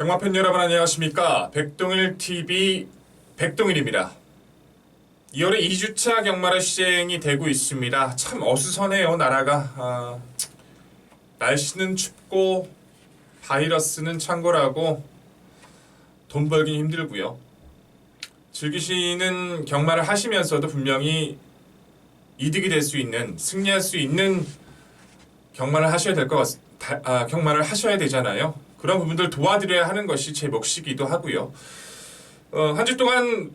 경마팬 여러분 안녕하십니까. 백동일TV 백동일입니다. 2월에 2주차 경마가 시행이 되고 있습니다. 참 어수선해요 나라가. 날씨는 춥고 바이러스는 창궐하고 돈 벌긴 힘들고요. 즐기시는 경마를 하시면서도 분명히 이득이 될 수 있는, 승리할 수 있는 경마를 하셔야 될 것 같습니다. 경마를 하셔야 되잖아요. 그런 부분들 도와드려야 하는 것이 제 몫이기도 하고요. 한 주 동안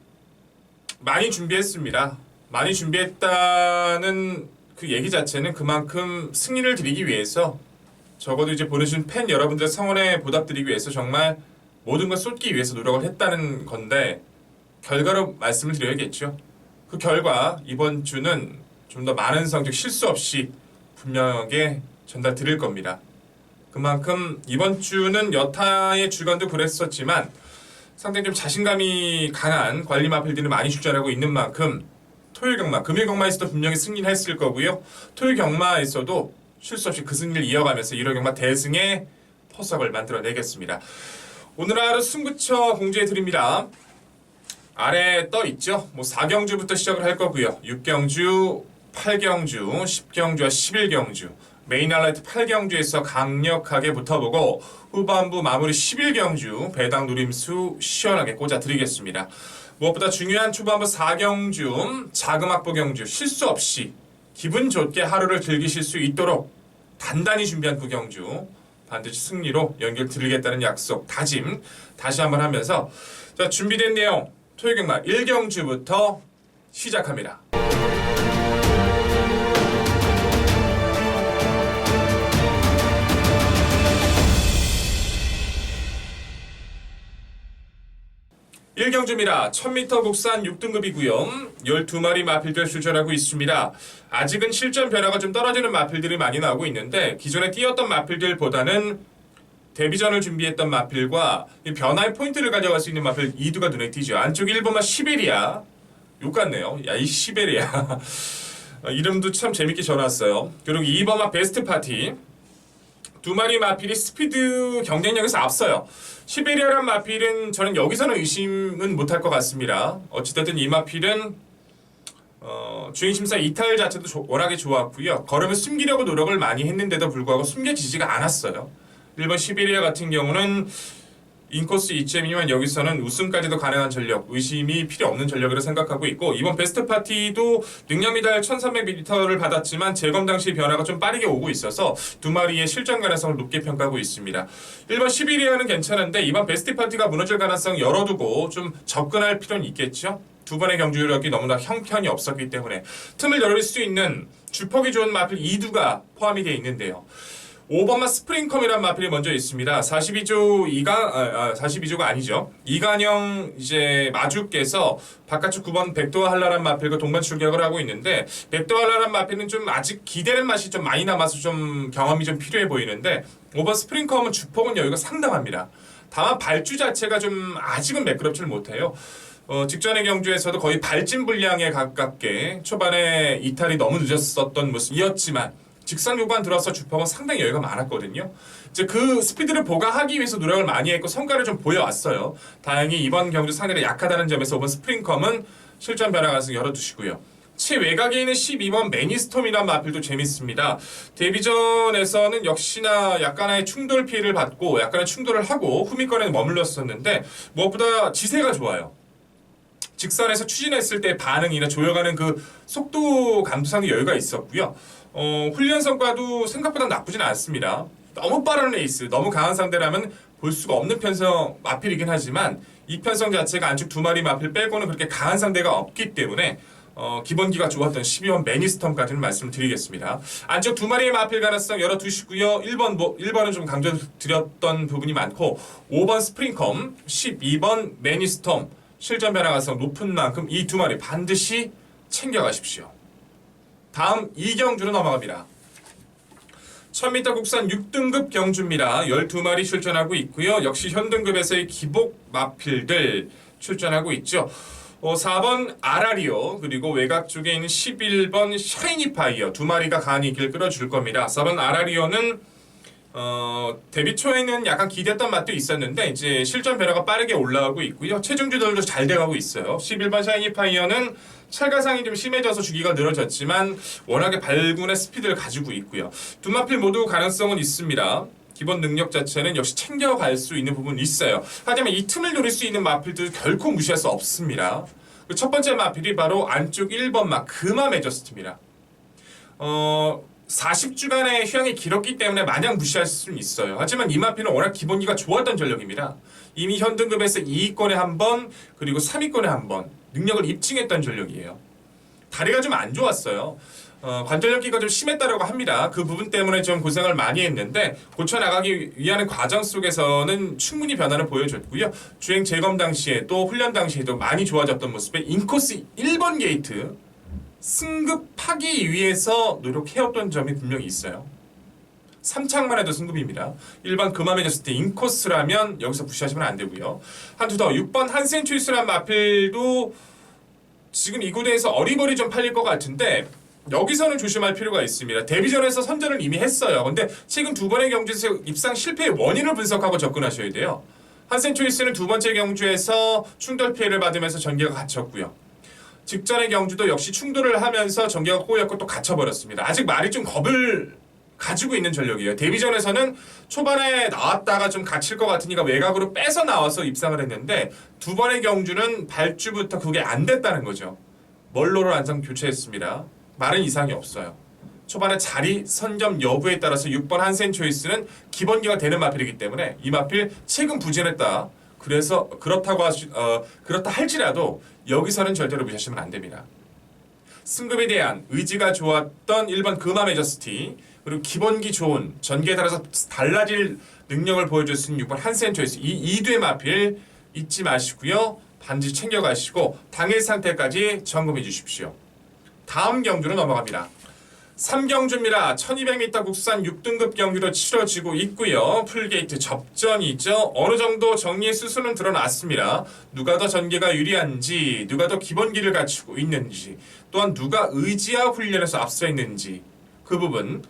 많이 준비했습니다. 많이 준비했다는 그 얘기 자체는 그만큼 승리를 드리기 위해서, 적어도 이제 보내주신 팬 여러분들의 성원에 보답드리기 위해서 정말 모든 걸 쏟기 위해서 노력을 했다는 건데, 결과로 말씀을 드려야겠죠. 그 결과 이번 주는 좀 더 많은 성적 실수 없이 분명하게 전달 드릴 겁니다. 그만큼 이번 주는 여타의 주간도 그랬었지만 상당히 좀 자신감이 강한 관리 마필들이 많이 출전하고 있는 만큼 토요일 경마, 금요일 경마에서도 분명히 승리를 했을 거고요. 토요일 경마에서도 실수 없이 그 승리를 이어가면서 1월 경마 대승의 포석을 만들어내겠습니다. 오늘 하루 승부처 공지해 드립니다. 아래 떠 있죠. 4경주부터 시작을 할 거고요. 6경주, 8경주, 10경주와 11경주. 메인 하이라이트 8경주에서 강력하게 붙어보고 후반부 마무리 11경주 배당 누림수 시원하게 꽂아드리겠습니다. 무엇보다 중요한 초반부 4경주 자금확보 경주 실수 없이 기분 좋게 하루를 즐기실 수 있도록 단단히 준비한 그 경주 반드시 승리로 연결드리겠다는 약속, 다짐 다시 한번 하면서 자, 준비된 내용 토요일 경마 1경주부터 시작합니다. 1경주입니다. 1000m 국산 6등급이고요. 12마리 마필들 출전하고 있습니다. 아직은 실전 변화가 좀 떨어지는 마필들이 많이 나오고 있는데 기존에 뛰었던 마필들보다는 데뷔전을 준비했던 마필과 변화의 포인트를 가져갈 수 있는 마필 2두가 눈에 띄죠. 안쪽 1번마 시베리아. 욕 같네요. 야, 이 시베리아. 이름도 참 재밌게 지어놨어요. 그리고 2번마 베스트 파티. 두 마리 마필이 스피드 경쟁력에서 앞서요. 시베리아란 마필은 저는 여기서는 의심은 못할 것 같습니다. 어찌됐든 이 마필은 주행심사 이탈 자체도 워낙에 좋았고요. 걸음을 숨기려고 노력을 많이 했는데도 불구하고 숨겨지지가 않았어요. 1번 시베리아 같은 경우는 인코스 2점이지만 여기서는 우승까지도 가능한 전력, 의심이 필요 없는 전력으로 생각하고 있고, 이번 베스트 파티도 능력 미달 1300m를 받았지만 재검 당시 변화가 좀 빠르게 오고 있어서 두 마리의 실전 가능성을 높게 평가하고 있습니다. 1번 시베리아는 괜찮은데 이번 베스트 파티가 무너질 가능성 열어두고 좀 접근할 필요는 있겠죠. 두 번의 경주력이 너무나 형편이 없었기 때문에 틈을 열을 수 있는 주폭이 좋은 마필 2두가 포함이 되어 있는데요. 5번마 스프링컴이라는 마필이 먼저 있습니다. 42조가 아니죠. 이간영 이제 마주께서 바깥쪽 9번 백도와 한라란 마필과 동반 출격을 하고 있는데, 백도와 한라란 마필은 좀 아직 기대는 맛이 좀 많이 남아서 좀 경험이 좀 필요해 보이는데, 5번 스프링컴은 주폭은 여유가 상당합니다. 다만 발주 자체가 좀 아직은 매끄럽지를 못해요. 직전의 경주에서도 거의 발진 분량에 가깝게 초반에 이탈이 너무 늦었었던 모습이었지만 직선 요관 들어서 주폭은 상당히 여유가 많았거든요. 이제 그 스피드를 보강하기 위해서 노력을 많이 했고 성과를 좀 보여왔어요. 다행히 이번 경주 상대가 약하다는 점에서 5번 스프링컴은 실전 변화 가능성 열어두시고요. 최외곽에 있는 12번 매니스톰이라는 마필도 재밌습니다. 데뷔전에서는 역시나 약간의 충돌 피해를 받고 약간의 충돌을 하고 후미권에 머물렀었는데 무엇보다 지세가 좋아요. 직선에서 추진했을 때 반응이나 조여가는 그 속도 감도상의 여유가 있었고요. 훈련 성과도 생각보다 나쁘진 않습니다. 너무 빠른 레이스, 너무 강한 상대라면 볼 수가 없는 편성 마필이긴 하지만 이 편성 자체가 안쪽 두 마리 마필 빼고는 그렇게 강한 상대가 없기 때문에 기본기가 좋았던 12번 매니스톰까지는 말씀을 드리겠습니다. 안쪽 두 마리의 마필 가능성 열어두시고요. 1번은 좀 강조드렸던 부분이 많고 5번 스프링컴, 12번 매니스톰 실전 변화 가능성 높은 만큼 이 두 마리 반드시 챙겨가십시오. 다음 2경주로 넘어갑니다. 1000m 국산 6등급 경주입니다. 12마리 출전하고 있고요. 역시 현등급에서의 기복 마필들 출전하고 있죠. 4번 아라리오, 그리고 외곽 쪽에 있는 11번 샤이니파이어 두 마리가 간이 길 끌어줄 겁니다. 4번 아라리오는 데뷔 초에는 약간 기대했던 맛도 있었는데 이제 실전 변화가 빠르게 올라가고 있고요. 체중 조절도 잘 돼가고 있어요. 11번 샤이니 파이어는 찰가상이 좀 심해져서 주기가 늘어졌지만 워낙에 발군의 스피드를 가지고 있고요. 두 마필 모두 가능성은 있습니다. 기본 능력 자체는 역시 챙겨갈 수 있는 부분이 있어요. 하지만 이 틈을 노릴 수 있는 마필도 결코 무시할 수 없습니다. 첫 번째 마필이 바로 안쪽 1번 마 금화 매저스트입니다. 40주간의 휴양이 길었기 때문에 마냥 무시할 수는 있어요. 하지만 이 마필은 워낙 기본기가 좋았던 전력입니다. 이미 현등급에서 2위권에 한 번, 그리고 3위권에 한 번 능력을 입증했던 전력이에요. 다리가 좀 안 좋았어요. 관절염기가 좀 심했다고 합니다. 그 부분 때문에 좀 고생을 많이 했는데 고쳐나가기 위한 과정 속에서는 충분히 변화를 보여줬고요. 주행 재검 당시에도 훈련 당시에도 많이 좋아졌던 모습에 인코스 1번 게이트 승급하기 위해서 노력해왔던 점이 분명히 있어요. 3창만 해도 승급입니다. 일반 금화 매저스트 인코스라면 여기서 무시하시면 안 되고요. 한두 더 6번 한센츄이스란 마필도 지금 이 구대에서 어리버리 좀 팔릴 것 같은데 여기서는 조심할 필요가 있습니다. 데뷔전에서 선전을 이미 했어요. 근데 최근 두 번의 경주에서 입상 실패의 원인을 분석하고 접근하셔야 돼요. 한센초이스는 두 번째 경주에서 충돌 피해를 받으면서 전개가 갇혔고요. 직전의 경주도 역시 충돌을 하면서 전개가 꼬였고 또 갇혀버렸습니다. 아직 말이 좀 겁을 가지고 있는 전력이에요. 데뷔전에서는 초반에 나왔다가 좀 갇힐 것 같으니까 외곽으로 빼서 나와서 입상을 했는데 두 번의 경주는 발주부터 그게 안 됐다는 거죠. 멀로를 안상 교체했습니다. 말은 이상이 없어요. 초반에 자리 선점 여부에 따라서 6번 한센 초이스는 기본기가 되는 마필이기 때문에 이 마필 최근 부진했다. 그래서 그렇다 할지라도 여기서는 절대로 무시하시면 안 됩니다. 승급에 대한 의지가 좋았던 1번 금화 매저스티 그리고 기본기 좋은 전개에 따라서 달라질 능력을 보여줄 수 있는 6번 한센 초이스 이 2두의 마필 잊지 마시고요. 반드시 챙겨가시고 당일 상태까지 점검해 주십시오. 다음 경주로 넘어갑니다. 3경주입니다. 1200m 국산 6등급 경주로 치러지고 있고요. 풀게이트 접전이죠. 어느 정도 정리의 수순은 드러났습니다. 누가 더 전개가 유리한지, 누가 더 기본기를 갖추고 있는지, 또한 누가 의지와 훈련에서 앞서 있는지 그 부분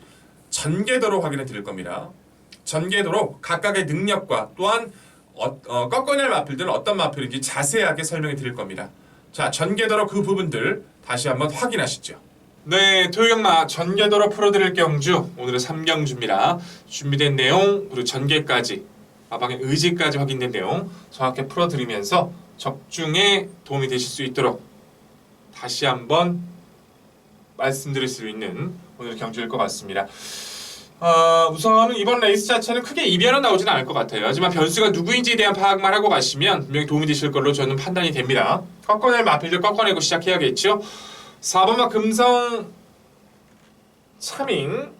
전개도로 확인해 드릴 겁니다. 전개도로 각각의 능력과 또한 꺾어낼 마필들은 어떤 마필인지 자세하게 설명해 드릴 겁니다. 자, 전개도로 그 부분들 다시 한번 확인하시죠. 네, 토요경마 전개도로 풀어드릴 경주 오늘은 3경주입니다. 준비된 내용 그리고 전개까지 마방의 의지까지 확인된 내용 정확히 풀어드리면서 적중에 도움이 되실 수 있도록 다시 한번 말씀드릴 수 있는 오늘 경주일 것 같습니다. 우선은 이번 레이스 자체는 크게 이변은 나오지는 않을 것 같아요. 하지만 변수가 누구인지에 대한 파악만 하고 가시면 분명히 도움이 되실 걸로 저는 판단이 됩니다. 꺾어낼 마필들 꺾어내고 시작해야겠죠. 4번마 금성 차밍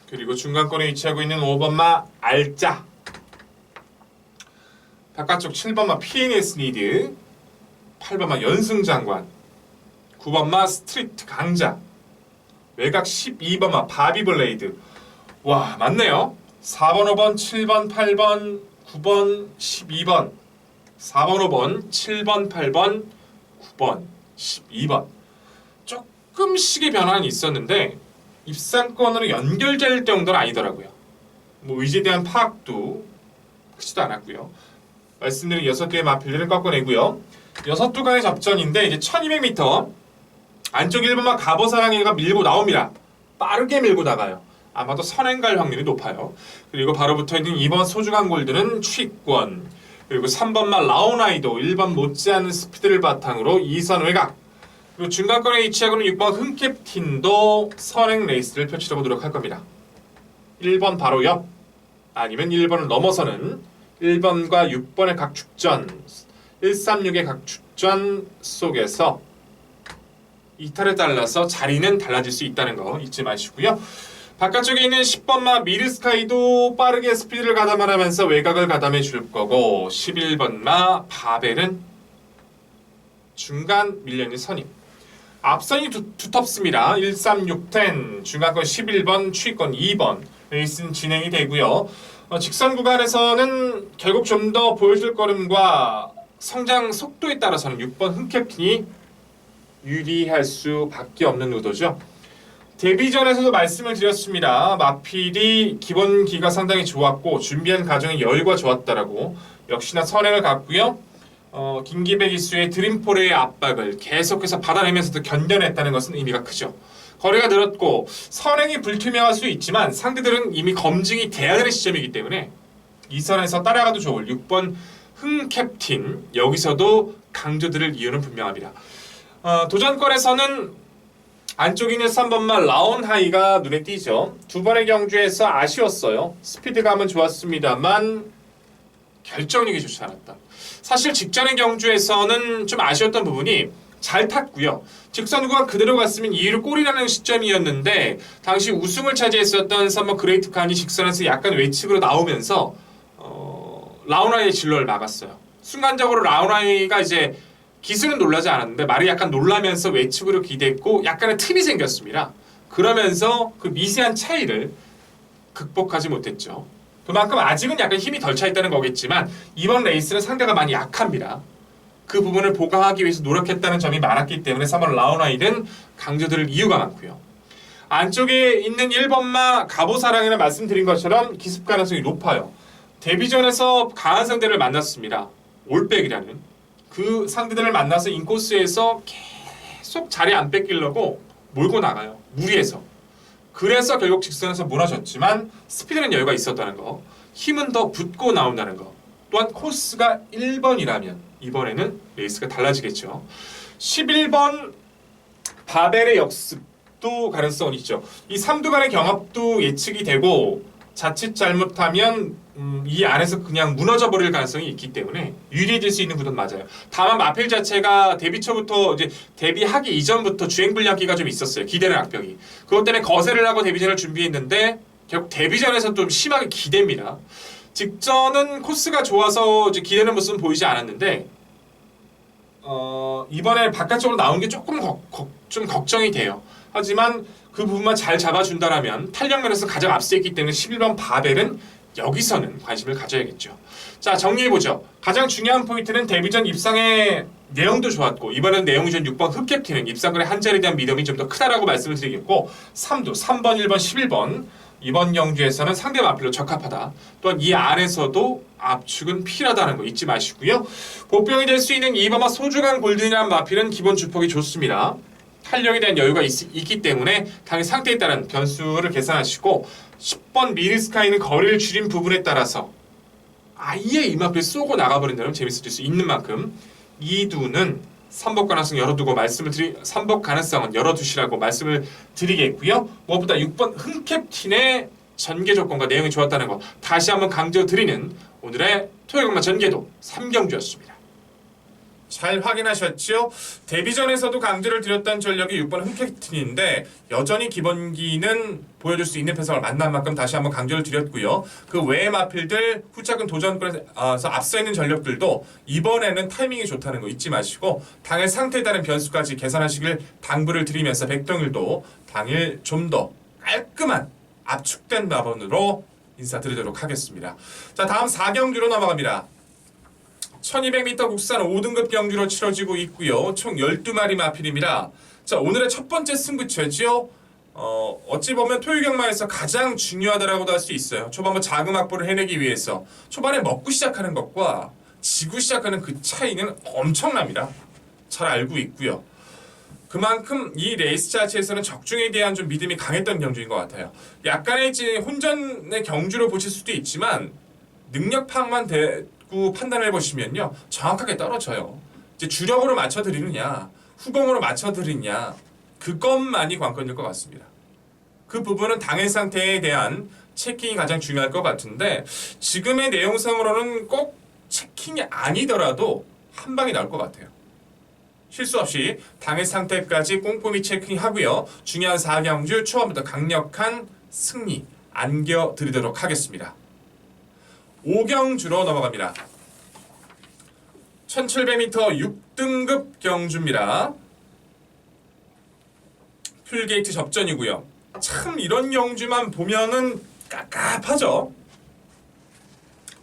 그리고 중간권에 위치하고 있는 5번마 알짜 바깥쪽 7번마 PNS 리드 8번마 연승장관 9번마 스트리트 강자 외곽 12번마 바비블레이드 와 맞네요. 4번 5번 7번 8번 9번 12번 4번 5번 7번 8번 9번 12번 조금씩의 변화는 있었는데 입상권으로 연결될 정도는 아니더라고요. 뭐 의지에 대한 파악도 크지도 않았고요. 말씀드린 6개의 마필들은 꺾어내고요. 6두간의 접전인데 이제 1200m 안쪽 1번마 가보사랑이가 밀고 나옵니다. 빠르게 밀고 나가요. 아마도 선행 갈 확률이 높아요. 그리고 바로 붙어있는 2번 소중한 골드는 취권 그리고 3번마 라오나이도 1번 못지않은 스피드를 바탕으로 2선 외곽 그리고 중간권에 위치하고는 6번 흥캡틴도 선행 레이스를 펼치려고 노력할 겁니다. 1번 바로 옆 아니면 1번을 넘어서는 1번과 6번의 각축전 136의 각축전 속에서 이탈에 따라서 자리는 달라질 수 있다는 거 잊지 마시고요. 바깥쪽에 있는 10번마 미르스카이도 빠르게 스피드를 가담하면서 외곽을 가담해 줄 거고 11번마 바벨은 중간 밀려있는 선임 앞선이 두텁습니다. 13610 중간권 11번 추위권 2번 레이스는 진행이 되고요. 직선 구간에서는 결국 좀 더 보여줄 걸음과 성장 속도에 따라서는 6번 흥캡틴이 유리할 수밖에 없는 의도죠. 데뷔전에서도 말씀을 드렸습니다. 마필이 기본기가 상당히 좋았고 준비한 과정의 여유가 좋았다라고 역시나 선행을 갔고요. 김기백 이수의 드림폴의 압박을 계속해서 받아내면서도 견뎌냈다는 것은 의미가 크죠. 거리가 늘었고 선행이 불투명할 수 있지만 상대들은 이미 검증이 돼야 되는 시점이기 때문에 이 선에서 따라가도 좋을 6번 흥 캡틴 여기서도 강조드릴 이유는 분명합니다. 도전권에서는 안쪽에 있는 3번만 라온하이가 눈에 띄죠. 두 번의 경주에서 아쉬웠어요. 스피드감은 좋았습니다만 결정력이 좋지 않았다. 사실 직전의 경주에서는 좀 아쉬웠던 부분이 잘 탔고요. 직선 구간 그대로 갔으면 2위로 골이라는 시점이었는데 당시 우승을 차지했었던 3번 그레이트 칸이 직선에서 약간 외측으로 나오면서 라온하이의 진로를 막았어요. 순간적으로 라온하이가 이제 기술은 놀라지 않았는데 말이 약간 놀라면서 외측으로 기댔고 약간의 틈이 생겼습니다. 그러면서 그 미세한 차이를 극복하지 못했죠. 그만큼 아직은 약간 힘이 덜 차 있다는 거겠지만 이번 레이스는 상대가 많이 약합니다. 그 부분을 보강하기 위해서 노력했다는 점이 많았기 때문에 3번 라온하이는 강조드릴 이유가 많고요. 안쪽에 있는 1번마 가보사랑이라 말씀드린 것처럼 기습 가능성이 높아요. 데뷔전에서 강한 상대를 만났습니다. 올백이라는. 그 상대들을 만나서 인코스에서 계속 자리 안 뺏기려고 몰고 나가요. 무리해서. 그래서 결국 직선에서 무너졌지만 스피드는 여유가 있었다는 거. 힘은 더 붙고 나온다는 거. 또한 코스가 1번이라면 이번에는 레이스가 달라지겠죠. 11번 바벨의 역습도 가능성은 있죠. 이 3두 간의 경합도 예측이 되고 자칫 잘못하면 이 안에서 그냥 무너져 버릴 가능성이 있기 때문에 유리해질 수 있는 구도는 맞아요. 다만 마필 자체가 데뷔 초부터 이제 데뷔하기 이전부터 주행 불량기가 좀 있었어요. 기대는 악병이. 그것 때문에 거세를 하고 데뷔전을 준비했는데 결국 데뷔전에서 좀 심하게 기댑니다. 직전은 코스가 좋아서 이제 기대는 모습은 보이지 않았는데 이번에 바깥쪽으로 나온 게 조금 좀 걱정이 돼요. 하지만 그 부분만 잘 잡아준다라면 탄력면에서 가장 앞서 있기 때문에 11번 바벨은 여기서는 관심을 가져야겠죠. 자, 정리해보죠. 가장 중요한 포인트는 데뷔전 입상의 내용도 좋았고 이번엔 내용이 전 6번 흑캡틴은 입상권의 한자리에 대한 믿음이 좀 더 크다라고 말씀을 드리겠고 3두 3번, 1번, 11번 이번 경주에서는 상대 마필로 적합하다. 또한 이 안에서도 압축은 필요하다는 거 잊지 마시고요. 보병이 될 수 있는 2번마 소중한 골든이라는 마필은 기본 주폭이 좋습니다. 탄력에 대한 여유가 있기 때문에 당연히 상태에 따른 변수를 계산하시고 10번 미르스카이는 거리를 줄인 부분에 따라서 아예 이마필 쏘고 나가버린다면 재밌을 수 있는 만큼 2두는 3복 가능성 열어두고 3복 가능성은 열어두시라고 말씀을 드리겠고요. 무엇보다 6번 흥캡틴의 전개 조건과 내용이 좋았다는 거 다시 한번 강조드리는 오늘의 토요일경마 전개도 3경주였습니다. 잘 확인하셨죠? 데뷔전에서도 강조를 드렸던 전력이 6번 흥캡틴인데 여전히 기본기는 보여줄 수 있는 패성을 만난 만큼 다시 한번 강조를 드렸고요. 그 외의 마필들 후차근 도전권에서 앞서 있는 전력들도 이번에는 타이밍이 좋다는 거 잊지 마시고 당일 상태에 따른 변수까지 계산하시길 당부를 드리면서 백동일도 당일 좀 더 깔끔한 압축된 마번으로 인사드리도록 하겠습니다. 자, 다음 4경주로 넘어갑니다. 1200m 국산 5등급 경주로 치러지고 있고요. 총 12마리 마필입니다. 자, 오늘의 첫 번째 승부처죠. 어찌 보면 토요경마에서 가장 중요하다라고도 할 수 있어요. 초반부 자금 확보를 해내기 위해서 초반에 먹고 시작하는 것과 지고 시작하는 그 차이는 엄청납니다. 잘 알고 있고요. 그만큼 이 레이스 자체에서는 적중에 대한 좀 믿음이 강했던 경주인 것 같아요. 약간의 이제 혼전의 경주로 보실 수도 있지만 능력 파악만 판단해 보시면요 정확하게 떨어져요. 이제 주력으로 맞춰드리느냐 후공으로 맞춰드리느냐 그것만이 관건일 것 같습니다. 그 부분은 당일 상태에 대한 체킹이 가장 중요할 것 같은데 지금의 내용상으로는 꼭 체킹이 아니더라도 한 방이 나올 것 같아요. 실수 없이 당일 상태까지 꼼꼼히 체킹하고요. 중요한 4경주 초반부터 강력한 승리 안겨드리도록 하겠습니다. 5경주로 넘어갑니다. 1700m 6등급 경주입니다. 풀게이트 접전이고요. 참 이런 경주만 보면은 깝깝하죠.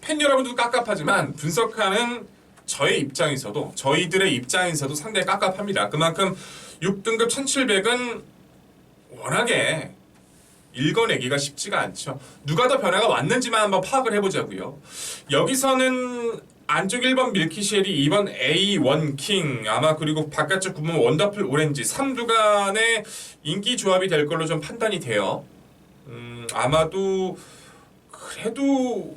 팬 여러분들도 깝깝하지만 분석하는 저희들의 입장에서도 상당히 깝깝합니다. 그만큼 6등급 1700은 워낙에 읽어내기가 쉽지가 않죠. 누가 더 변화가 왔는지만 한번 파악을 해보자고요. 여기서는 안쪽 1번 밀키쉘이 2번 A1 킹 아마 그리고 바깥쪽 9번 원더풀 오렌지 3두간의 인기 조합이 될 걸로 좀 판단이 돼요. 아마도 그래도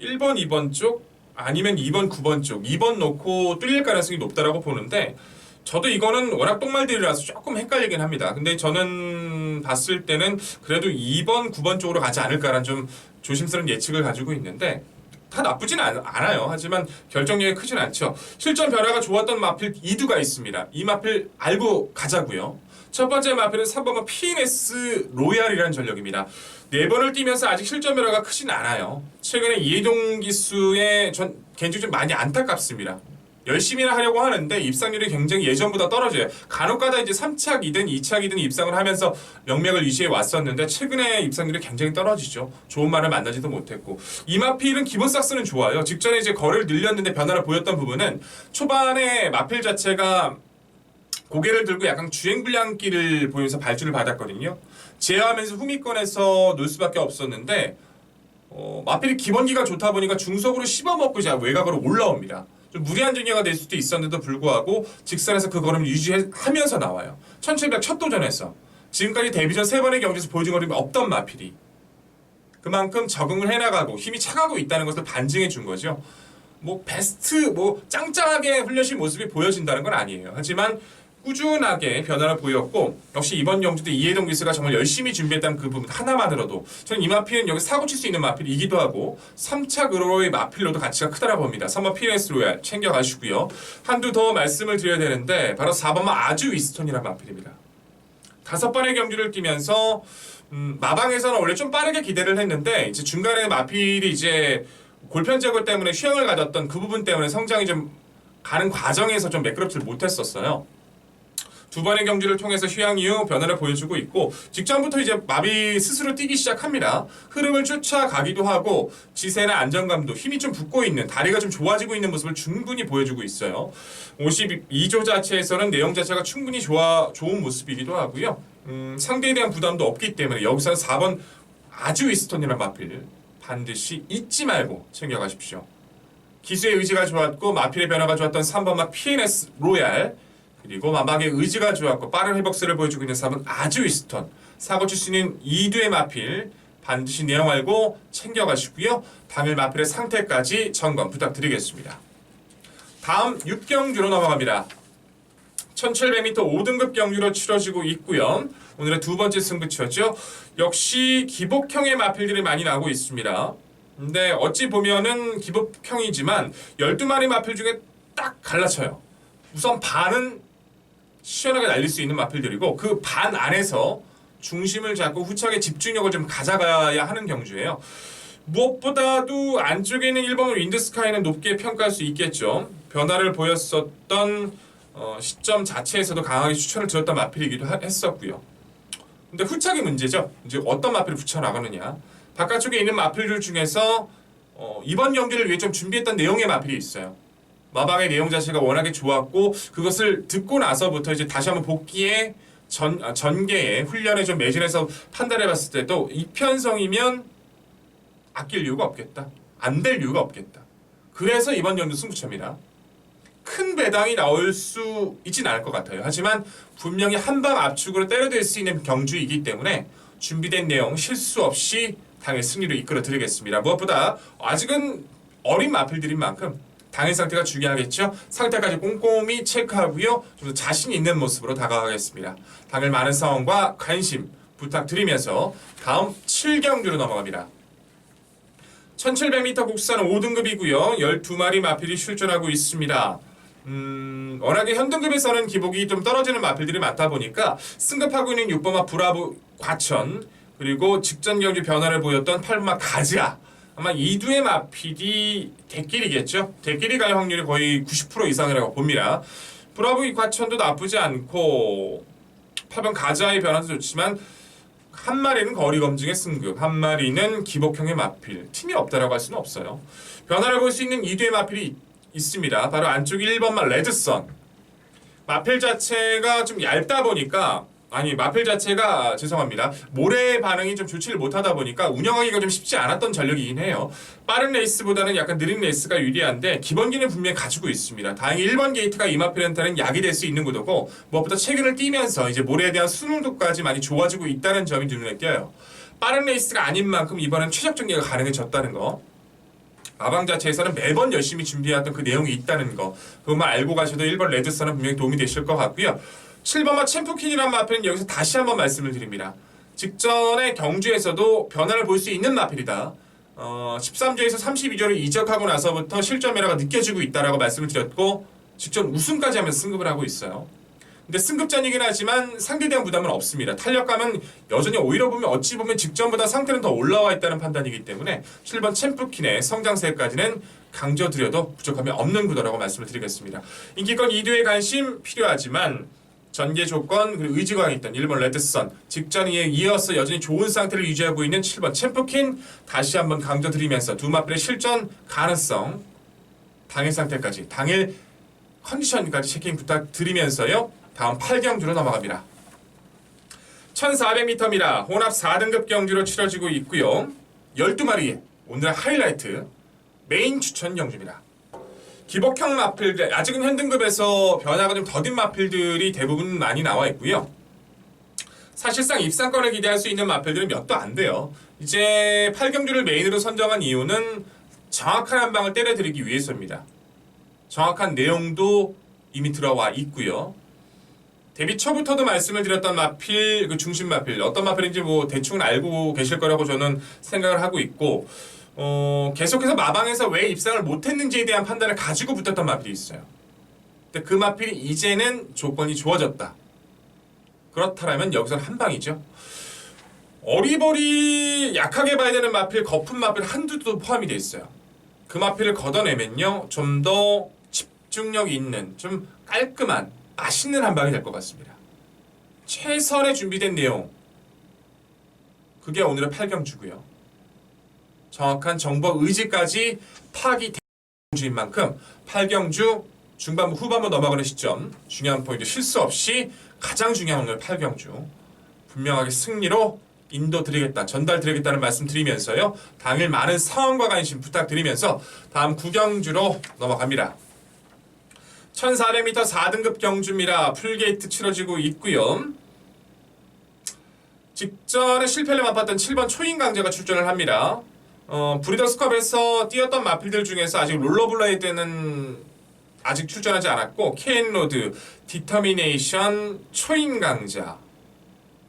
1번 2번 쪽 아니면 2번 9번 쪽 2번 놓고 뚫릴 가능성이 높다라고 보는데 저도 이거는 워낙 똥말들이라서 조금 헷갈리긴 합니다. 근데 저는 봤을 때는 그래도 2번 9번 쪽으로 가지 않을까라는 좀 조심스러운 예측을 가지고 있는데 다 나쁘진 않아요. 하지만 결정력이 크진 않죠. 실전 변화가 좋았던 마필 2두가 있습니다. 이 마필 알고 가자고요. 첫 번째 마필은 3번은 PNS 로얄이라는 전력입니다. 4번을 뛰면서 아직 실전 변화가 크진 않아요. 최근에 이해동 기수의 전 개인적으로 좀 많이 안타깝습니다. 열심히는 하려고 하는데 입상률이 굉장히 예전보다 떨어져요. 간혹가다 이제 3착이든 2착이든 입상을 하면서 명맥을 유지해 왔었는데 최근에 입상률이 굉장히 떨어지죠. 좋은 말을 만나지도 못했고 이마필은 기본 삭스는 좋아요. 직전에 이제 거리를 늘렸는데 변화를 보였던 부분은 초반에 마필 자체가 고개를 들고 약간 주행불량기를 보이면서 발주를 받았거든요. 제어하면서 후미권에서 놓을 수밖에 없었는데 마필이 기본기가 좋다 보니까 중속으로 씹어먹고 이제 외곽으로 올라옵니다. 좀 무리한 전개가 될 수도 있었는데도 불구하고 직선에서 그 걸음을 유지하면서 나와요. 1700 첫 도전에서 지금까지 데뷔전 3번의 경기에서 보여준 걸음이 없던 마필이 그만큼 적응을 해나가고 힘이 차가고 있다는 것을 반증해 준 거죠. 뭐 베스트 뭐 짱짱하게 훈련실 모습이 보여진다는 건 아니에요. 하지만 꾸준하게 변화를 보였고 역시 이번 경기도 이해동 기수가 정말 열심히 준비했다는 그 부분 하나만으로도 저는 이 마필은 여기 사고 칠 수 있는 마필이기도 하고 3착으로의 마필로도 가치가 크다라 봅니다. 3번 PNS 로얄 챙겨가시고요. 한두 더 말씀을 드려야 되는데 바로 4번은 아주 위스톤이라는 마필입니다. 5번의 경기를 뛰면서 마방에서는 원래 좀 빠르게 기대를 했는데 이제 중간에 마필이 이제 골편 제거 때문에 슈형을 가졌던 그 부분 때문에 성장이 좀 가는 과정에서 좀 매끄럽지를 못했었어요. 2번의 경기를 통해서 휴양 이후 변화를 보여주고 있고 직전부터 이제 마비 스스로 뛰기 시작합니다. 흐름을 쫓아가기도 하고 지세나 안정감도 힘이 좀 붙고 있는 다리가 좀 좋아지고 있는 모습을 충분히 보여주고 있어요. 52조 자체에서는 내용 자체가 충분히 좋은 모습이기도 하고요. 상대에 대한 부담도 없기 때문에 여기서는 4번 아주 위스톤이라는 마필 반드시 잊지 말고 챙겨가십시오. 기수의 의지가 좋았고 마필의 변화가 좋았던 3번마 PNS 로얄 그리고 마방의 의지가 좋았고 빠른 회복세를 보여주고 있는 3번 아주 위스톤 사고 칠 수 있는 2두의 마필 반드시 내용 알고 챙겨가시고요. 당일 마필의 상태까지 점검 부탁드리겠습니다. 다음 6경주로 넘어갑니다. 1700m 5등급 경주로 치러지고 있고요. 오늘의 두 번째 승부처죠. 역시 기복형의 마필들이 많이 나오고 있습니다. 근데 어찌 보면은 기복형이지만 12마리 마필 중에 딱 갈라쳐요. 우선 반은 시원하게 날릴 수 있는 마필들이고 그 반 안에서 중심을 잡고 후착의 집중력을 좀 가져가야 하는 경주예요. 무엇보다도 안쪽에 있는 1번 윈드스카이는 높게 평가할 수 있겠죠. 변화를 보였었던 시점 자체에서도 강하게 추천을 드렸던 마필이기도 했었고요. 근데 후착이 문제죠. 이제 어떤 마필을 붙여나가느냐. 바깥쪽에 있는 마필들 중에서 이번 경기를 위해 좀 준비했던 내용의 마필이 있어요. 마방의 내용 자체가 워낙에 좋았고 그것을 듣고 나서부터 이제 다시 한번 복귀에 전개에 훈련에 좀 매진해서 판단해봤을 때도 이편성이면 아낄 이유가 없겠다. 안 될 이유가 없겠다. 그래서 이번 연도 승부처입니다. 큰 배당이 나올 수 있진 않을 것 같아요. 하지만 분명히 한방 압축으로 때려댈 수 있는 경주이기 때문에 준비된 내용 실수 없이 당일 승리로 이끌어 드리겠습니다. 무엇보다 아직은 어린 마필들인 만큼 당일 상태가 중요하겠죠. 상태까지 꼼꼼히 체크하고요. 좀 더 자신 있는 모습으로 다가가겠습니다. 당일 많은 상황과 관심 부탁드리면서 다음 7경주로 넘어갑니다. 1700m 국산 5등급이고요. 12마리 마필이 출전하고 있습니다. 워낙에 현등급에서는 기복이 좀 떨어지는 마필들이 많다 보니까 승급하고 있는 6번마 브라보 과천 그리고 직전 경기 변화를 보였던 8번마 가지아 아마 이두의 마필이 대끼리겠죠. 대끼리 갈 확률이 거의 90% 이상이라고 봅니다. 브라보 과천도 나쁘지 않고 8번 가지아의 변화도 좋지만 한 마리는 거리 검증의 승급, 한 마리는 기복형의 마필. 팀이 없다라고 할 수는 없어요. 변화를 볼 수 있는 2두의 마필이 있습니다. 바로 안쪽 1번마 레드선. 마필 자체가 좀 얇다 보니까 아니 마필 자체가 죄송합니다. 모래 반응이 좀 좋지를 못하다 보니까 운영하기가 좀 쉽지 않았던 전력이긴 해요. 빠른 레이스보다는 약간 느린 레이스가 유리한데 기본기는 분명히 가지고 있습니다. 다행히 1번 게이트가 이마필한테는 약이 될 수 있는 구도고 무엇보다 최근을 뛰면서 이제 모래에 대한 수능도까지 많이 좋아지고 있다는 점이 눈에 띄어요. 빠른 레이스가 아닌 만큼 이번엔 최적 전개가 가능해졌다는 거. 마방 자체에서는 매번 열심히 준비해왔던 그 내용이 있다는 거. 그것만 알고 가셔도 1번 레드선은 분명히 도움이 되실 것 같고요. 7번마 챔프킨이란 마필은 여기서 다시 한번 말씀을 드립니다. 직전의 경주에서도 변화를 볼 수 있는 마필이다. 13조에서 32조를 이적하고 나서부터 실전 매너가 느껴지고 있다라고 말씀을 드렸고 직전 우승까지 하면서 승급을 하고 있어요. 근데 승급전이긴 하지만 상대에 대한 부담은 없습니다. 탄력감은 여전히 오히려 보면 어찌 보면 직전보다 상태는 더 올라와 있다는 판단이기 때문에 7번 챔프킨의 성장세까지는 강조드려도 부족함이 없는 구도라고 말씀을 드리겠습니다. 인기권 2두에 관심 필요하지만 전개 조건 그리고 의지가 있던 1번 레드선 직전에 이어서 여전히 좋은 상태를 유지하고 있는 7번 챔프킨 다시 한번 강조드리면서 두 마필의 실전 가능성 당일 상태까지 당일 컨디션까지 체킹 부탁드리면서요. 다음 8경주로 넘어갑니다. 1400m입니다. 혼합 4등급 경주로 치러지고 있고요. 12마리의 오늘의 하이라이트 메인 추천 경주입니다. 기복형 마필들 아직은 현등급에서 변화가 좀 더딘 마필들이 대부분 많이 나와 있고요. 사실상 입상권을 기대할 수 있는 마필들은 몇 도 안 돼요. 이제 8경주를 메인으로 선정한 이유는 정확한 한 방을 때려드리기 위해서입니다. 정확한 내용도 이미 들어와 있고요. 데뷔 초부터도 말씀을 드렸던 마필, 그 중심 마필, 어떤 마필인지 뭐 대충은 알고 계실 거라고 저는 생각을 하고 있고, 계속해서 마방에서 왜 입상을 못했는지에 대한 판단을 가지고 붙었던 마필이 있어요. 근데 그 마필이 이제는 조건이 좋아졌다. 그렇다면 여기서는 한 방이죠. 어리버리 약하게 봐야 되는 마필, 거품 마필 한두도 포함이 돼 있어요. 그 마필을 걷어내면요, 좀 더 집중력 있는, 좀 깔끔한, 맛있는 한 방이 될 것 같습니다. 최선의 준비된 내용, 그게 오늘의 8경주고요. 정확한 정보 의지까지 파악이 된 만큼 8경주 중반부 후반부 넘어가는 시점 중요한 포인트 실수 없이 가장 중요한 오늘 8경주 분명하게 승리로 인도드리겠다, 전달드리겠다는 말씀 드리면서요. 당일 많은 상황과 관심 부탁드리면서 다음 9경주로 넘어갑니다. 1400m 4등급 경주입니다. 풀게이트 치러지고 있고요. 직전에 실패를 맛봤던 7번 초인 강자가 출전을 합니다. 브리더스컵에서 뛰었던 마필들 중에서 아직 롤러블레이드는 아직 출전하지 않았고 케인로드, 디터미네이션, 초인 강자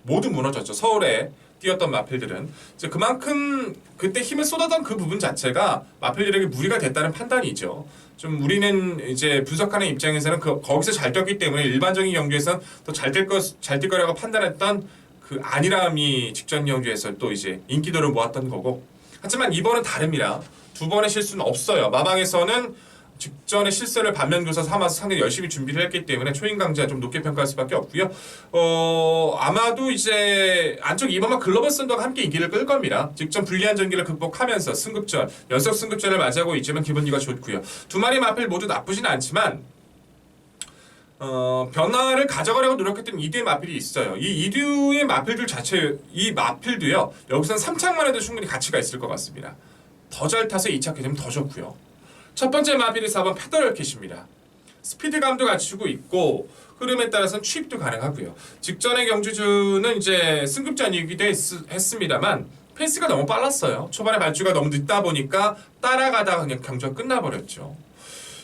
모두 무너졌죠. 서울에 뛰었던 마필들은 이제 그만큼 그때 힘을 쏟았던 그 부분 자체가 마필들에게 무리가 됐다는 판단이죠. 좀 우리는 이제 분석하는 입장에서는 거기서 잘 뛰었기 때문에 일반적인 경주에서는 더 잘 뛸 거라고 판단했던 그 안일함이 직전 경주에서 또 이제 인기도를 모았던 거고. 하지만 이번은 다릅니다. 두 번의 실수는 없어요. 마방에서는 직전에 실수를 반면교사 삼아서 상당히 열심히 준비를 했기 때문에 초인 강자 좀 높게 평가할 수밖에 없고요. 아마도 이제 안쪽 2번만 글로벌 썬더가 함께 인기를 끌 겁니다. 직전 불리한 전기를 극복하면서 승급전, 연속 승급전을 맞이하고 있지만 기분기가 좋고요. 두 마리 마필 모두 나쁘진 않지만 변화를 가져가려고 노력했던 2두의 마필이 있어요. 이 2두의 마필들 자체, 이 마필도요. 여기서는 3착만 해도 충분히 가치가 있을 것 같습니다. 더 잘 타서 2착 되면 더 좋고요. 첫 번째 마필이 4번 페더럴캣입니다. 스피드감도 갖추고 있고 흐름에 따라서는 취입도 가능하고요. 직전의 경주주는 이제 승급전이기도 했습니다만 페이스가 너무 빨랐어요. 초반에 발주가 너무 늦다 보니까 따라가다가 그냥 경주가 끝나버렸죠.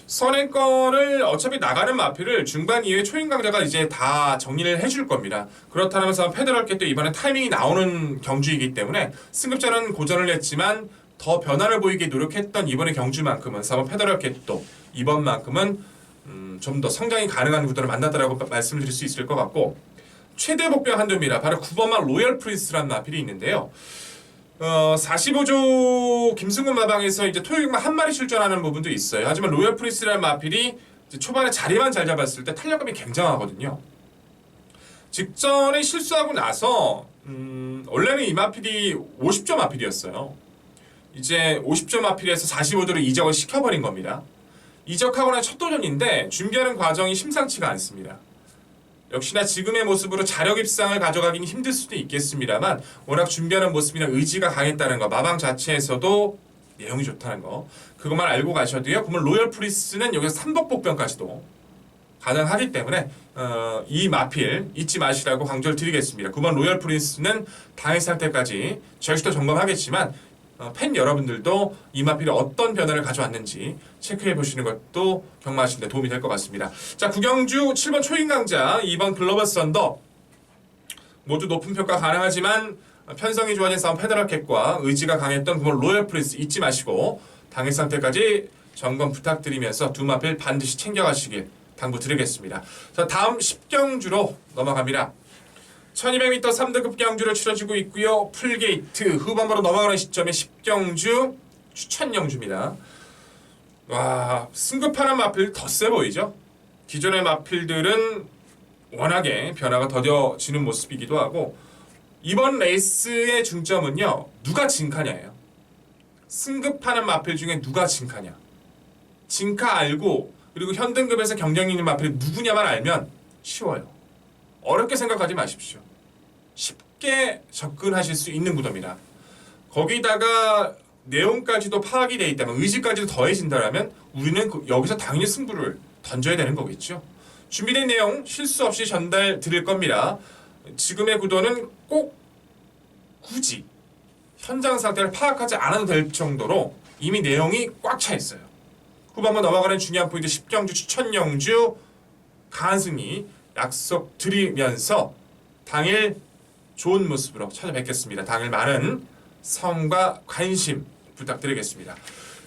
선행권을 어차피 나가는 마필을 중반 이후에 초인 강자가 이제 다 정리를 해줄 겁니다. 그렇다면서 페더럴캣도 이번에 타이밍이 나오는 경주이기 때문에 승급전은 고전을 했지만 더 변화를 보이게 노력했던 이번의 경주만큼은 4번 페더럴캣도 이번만큼은 좀 더 성장이 가능한 구도를 만났다라고 말씀을 드릴 수 있을 것 같고 최대 목표 한두입니다. 바로 9번마 로열 프린스라는 마필이 있는데요. 45조 김승훈 마방에서 이제 토요일만 한 마리 출전하는 부분도 있어요. 하지만 로열 프린스라는 마필이 이제 초반에 자리만 잘 잡았을 때 탄력감이 굉장하거든요. 직전에 실수하고 나서 원래는 이 마필이 50조 마필이었어요. 이제 50조 마필에서 45조로 이적을 시켜버린 겁니다. 이적하고 난 첫 도전인데 준비하는 과정이 심상치가 않습니다. 역시나 지금의 모습으로 자력 입상을 가져가기는 힘들 수도 있겠습니다만 워낙 준비하는 모습이나 의지가 강했다는 거, 마방 자체에서도 내용이 좋다는 거, 그것만 알고 가셔도요. 그러면 로열 프리스는 여기서 3복 복병까지도 가능하기 때문에 이 마필 잊지 마시라고 강조를 드리겠습니다. 9번 로열 프린스는 당일 상태까지 저희도 점검하겠지만 팬 여러분들도 이 마필이 어떤 변화를 가져왔는지 체크해 보시는 것도 경마하시는 데 도움이 될 것 같습니다. 자, 구경주 7번 초인 강자, 2번 글로벌 썬더 모두 높은 평가 가능하지만 편성이 좋아진 싸움 페더럴 캡과 의지가 강했던 9번 로열 프린스 잊지 마시고 당일 상태까지 점검 부탁드리면서 두 마필 반드시 챙겨가시길 당부드리겠습니다. 자, 다음 10경주로 넘어갑니다. 1200m 3등급 경주로 치러지고 있고요. 풀게이트 후반부로 넘어가는 시점에 10경주 추천 경주입니다. 와, 승급하는 마필 더 세 보이죠? 기존의 마필들은 워낙에 변화가 더뎌지는 모습이기도 하고 이번 레이스의 중점은요. 누가 진카냐예요. 승급하는 마필 중에 누가 진카냐. 진카 알고 그리고 현등급에서 경쟁력 있는 마필이 누구냐만 알면 쉬워요. 어렵게 생각하지 마십시오. 쉽게 접근하실 수 있는 구도입니다. 거기다가 내용까지도 파악이 돼 있다면 의지까지도 더해진다면 우리는 여기서 당연히 승부를 던져야 되는 거겠죠. 준비된 내용 실수 없이 전달 드릴 겁니다. 지금의 구도는 꼭 굳이 현장 상태를 파악하지 않아도 될 정도로 이미 내용이 꽉 차 있어요. 후반부 넘어가는 중요한 포인트 10경주 추천 경주 강한 승리 약속드리면서 당일 좋은 모습으로 찾아뵙겠습니다. 당일 많은 성과 관심 부탁드리겠습니다.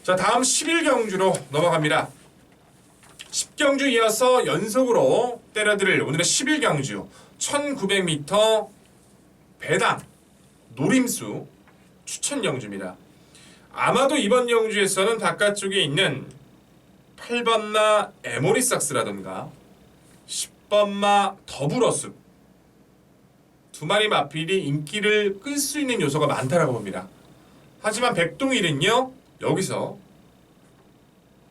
자, 다음 11경주로 넘어갑니다. 10경주 이어서 연속으로 때려드릴 오늘의 11경주 1900m 배당 노림수 추천 경주입니다. 아마도 이번 경주에서는 바깥쪽에 있는 8번마 에모리삭스라든가 10번마 더블어습 두 마리 마필이 인기를 끌 수 있는 요소가 많다라고 봅니다. 하지만 백동일은요, 여기서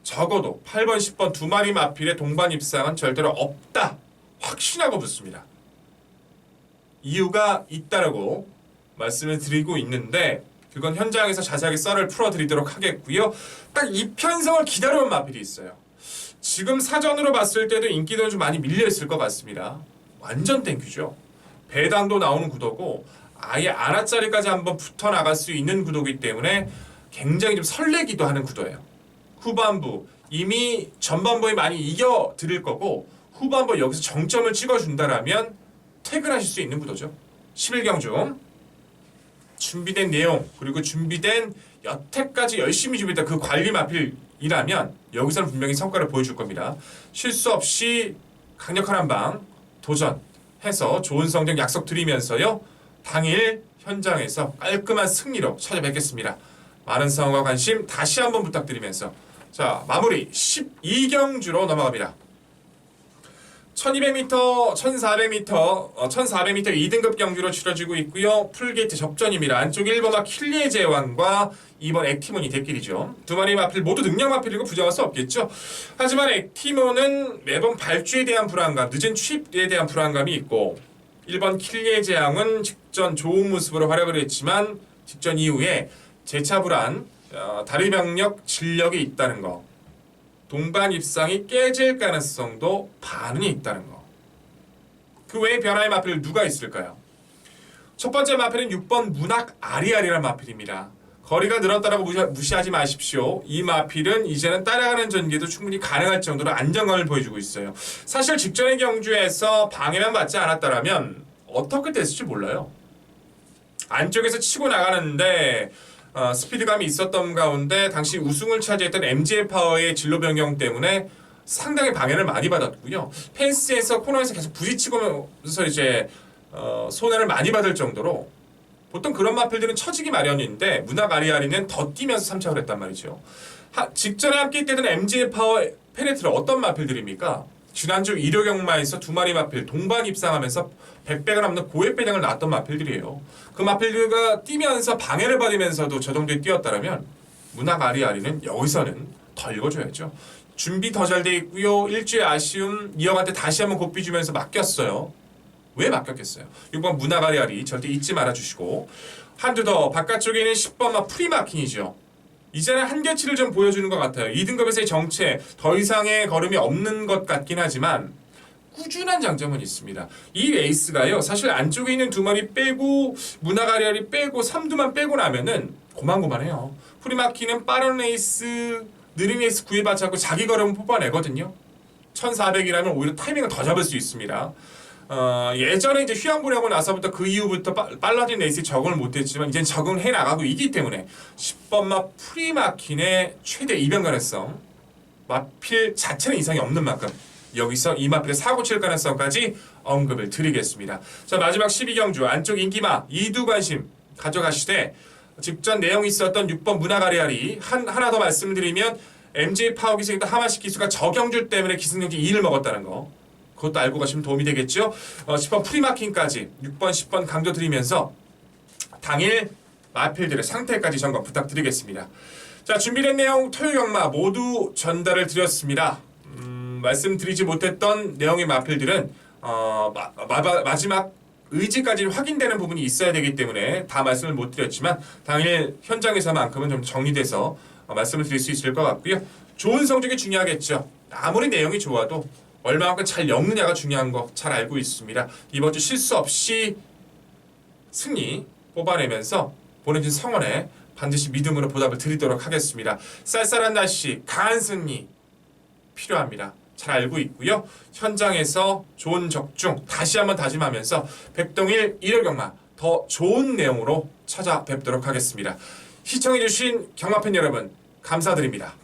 적어도 8번, 10번 두 마리 마필의 동반 입상은 절대로 없다. 확신하고 붙습니다. 이유가 있다라고 말씀을 드리고 있는데 그건 현장에서 자세하게 썰을 풀어드리도록 하겠고요. 딱 이 편성을 기다려온 마필이 있어요. 지금 사전으로 봤을 때도 인기도는 좀 많이 밀려있을 것 같습니다. 완전 땡큐죠. 배당도 나오는 구도고 아예 아나짜리까지 한번 붙어나갈 수 있는 구도이기 때문에 굉장히 좀 설레기도 하는 구도예요. 후반부 이미 전반부에 많이 이겨드릴 거고 후반부 여기서 정점을 찍어준다라면 퇴근하실 수 있는 구도죠. 11경주 준비된 내용 그리고 준비된 여태까지 열심히 준비했던 그 관리 마필이라면 여기서는 분명히 성과를 보여줄 겁니다. 실수 없이 강력한 한방 도전해서 좋은 성적 약속드리면서요. 당일 현장에서 깔끔한 승리로 찾아뵙겠습니다. 많은 사랑과 관심 다시 한번 부탁드리면서 자, 마무리 12경주로 넘어갑니다. 1200m, 1400m, 1400m 2등급 경주로 치러지고 있고요. 풀게이트 접전입니다. 안쪽 1번마 킬리의 제왕과 2번 액티몬이 대길이죠. 두 마리 마필 모두 능력 마필이고 부정할 수 없겠죠. 하지만 액티몬은 매번 발주에 대한 불안감, 늦은 취입에 대한 불안감이 있고 1번 킬리의 제왕은 직전 좋은 모습으로 활약을 했지만 직전 이후에 재차 불안, 다리 병력 진력이 있다는 거, 동반 입상이 깨질 가능성도 반은이 있다는 거. 그 외에 변화의 마필 누가 있을까요? 첫 번째 마필은 6번 문학 아리아리라는 마필입니다. 거리가 늘었다라고 무시하지 마십시오. 이 마필은 이제는 따라가는 전개도 충분히 가능할 정도로 안정감을 보여주고 있어요. 사실 직전의 경주에서 방해만 받지 않았다면 어떻게 됐을지 몰라요. 안쪽에서 치고 나가는데 스피드감이 있었던 가운데 당시 우승을 차지했던 MGF 파워의 진로 변경 때문에 상당히 방해를 많이 받았고요. 펜스에서 코너에서 계속 부딪히면서 이제 손해를 많이 받을 정도로 보통 그런 마필들은 처지기 마련인데 문학 아리아리는 더 뛰면서 참착을 했단 말이죠. 직전에 함께 뛰던 MGF 파워 페네트를 어떤 마필들입니까? 지난주 일요경마에서 두 마리 마필 동반 입상하면서 100배가 넘는 고액 배당을 낳았던 마필들이에요. 그 마필들과 뛰면서 방해를 받으면서도 저 정도에 뛰었다면 문학 아리아리는 여기서는 더 읽어줘야죠. 준비 더 잘 돼 있고요. 일주일 아쉬움 이영한테 다시 한번 고삐 주면서 맡겼어요. 왜 맡겼겠어요? 6번 문화가리아리 절대 잊지 말아주시고 한두 더 바깥쪽에는 10번 프리마킹이죠. 이제는 한계치를 좀 보여주는 것 같아요. 2등급에서의 정체 더 이상의 걸음이 없는 것 같긴 하지만 꾸준한 장점은 있습니다. 이 레이스가요. 사실 안쪽에 있는 두 마리 빼고 문화가리아리 빼고 3두만 빼고 나면은 고만고만해요. 프리마키는 빠른 레이스 느린 레이스 구애받지 않고 자기 걸음을 뽑아내거든요. 1400이라면 오히려 타이밍을 더 잡을 수 있습니다. 예전에 이제 휴양부하고 나서부터 그 이후부터 빨라진 레이스에 적응을 못했지만 이젠 적응해 나가고 있기 때문에 10번 맛 프리마킨의 최대 이변 가능성 마필 자체는 이상이 없는 만큼 여기서 이 마필의 사고 칠 가능성까지 언급을 드리겠습니다. 자, 마지막 12경주 안쪽 인기마 이두 관심 가져가시되 직전 내용이 있었던 6번 문화가리아리 하나 더 말씀드리면 MJ 파워 기승이던 하마식 기수가 저경주 때문에 기승경주 2를 먹었다는 거 그것도 알고 가시면 도움이 되겠죠. 10번 프리마킹까지 6번 10번 강조드리면서 당일 마필들의 상태까지 점검 부탁드리겠습니다. 자, 준비된 내용 토요 경마 모두 전달을 드렸습니다. 말씀드리지 못했던 내용의 마필들은 마지막 의지까지 확인되는 부분이 있어야 되기 때문에 다 말씀을 못 드렸지만 당일 현장에서만큼은 좀 정리돼서 말씀을 드릴 수 있을 것 같고요. 좋은 성적이 중요하겠죠. 아무리 내용이 좋아도 얼마만큼 잘 엮느냐가 중요한 거 잘 알고 있습니다. 이번 주 실수 없이 승리 뽑아내면서 보내준 성원에 반드시 믿음으로 보답을 드리도록 하겠습니다. 쌀쌀한 날씨, 강한 승리 필요합니다. 잘 알고 있고요. 현장에서 좋은 적중 다시 한번 다짐하면서 백동일 1월 경마 더 좋은 내용으로 찾아뵙도록 하겠습니다. 시청해주신 경마팬 여러분 감사드립니다.